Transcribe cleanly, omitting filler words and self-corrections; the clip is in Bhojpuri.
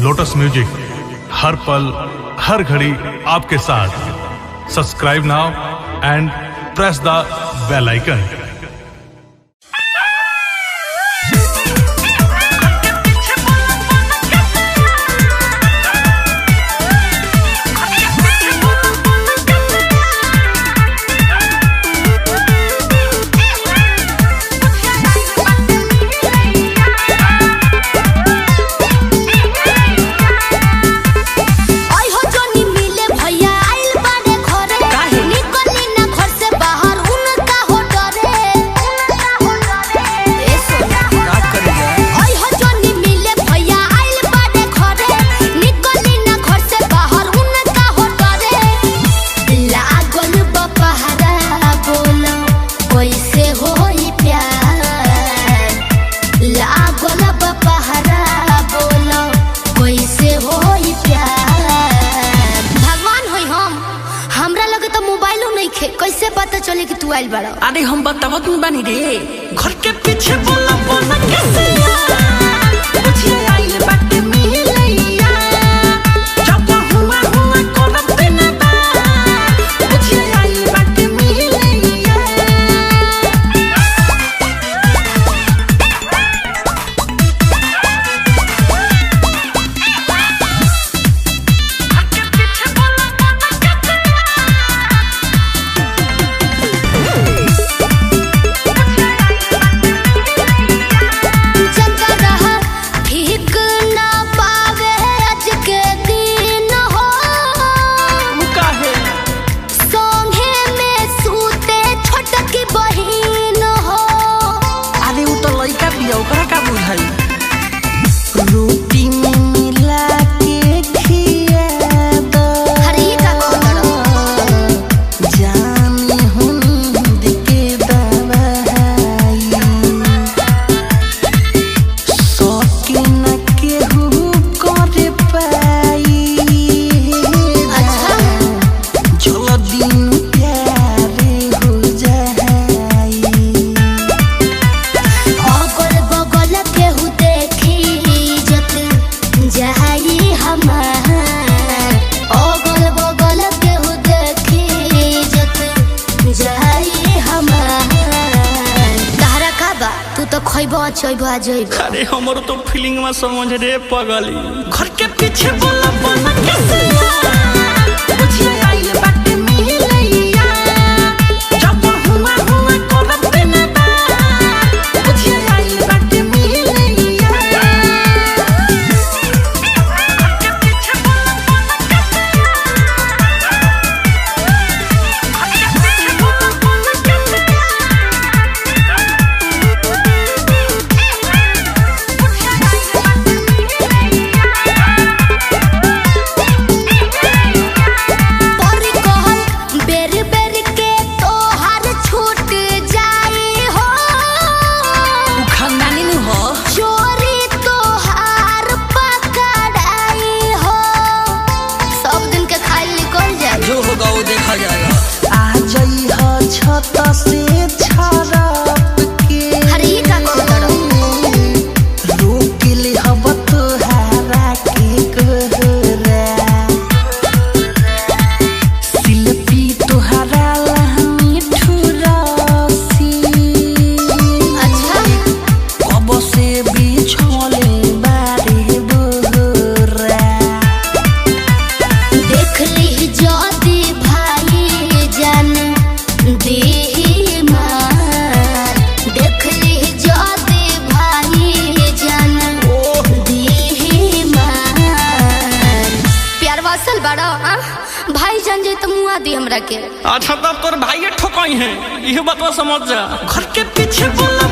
लोटस म्यूजिक हर पल हर घड़ी आपके साथ। Subscribe now and press the bell icon. कैसे पता चले कि तू आइल बड़ा? अरे हम बतावत नहीं बानी रे, घर के पीछे बोला बोला कैसे मुझे आइल बाटे मिलैया जब हुआ हुआ करब दिन बा मुझे आइल बाटे मिलैया। रोटी में मिला के खिया दो जानी हुंद के दवाई सौकी न केहू कर पाई। अच्छा चलो दिन प्यारे हो जाई अगल बगल केहू देखी जाई हमार अगल बगल केहू देखी जाई हमार तहरा का बा? तू तो खइबो चइबो आ जइबो। अरे हमरो तो फीलिंग में समझ रे पगली, घर के पीछे बोला बोला कैसे मुझे आइल बाटे मिलैया जब हुआ हुआ करब दिन बा मुझे आइल बाटे मिलैया। देखा जाएगा आ जाई हो छत से छरप के। अरे ये का कहत रोक ले हब तोहारा के कोहरा शिल्पी तोहारा लहमी ठुरसी। अच्छा कब से बिछोले बारे बोरा देख ली जाती देख ली जाते भाई जान दी मार प्यार वासल बड़ा भाई जान जे तो मुआ दी हमरा के। अच्छा तब तोर भाई ठोकाई है, यह बात समझ जा। घर के पीछे बोला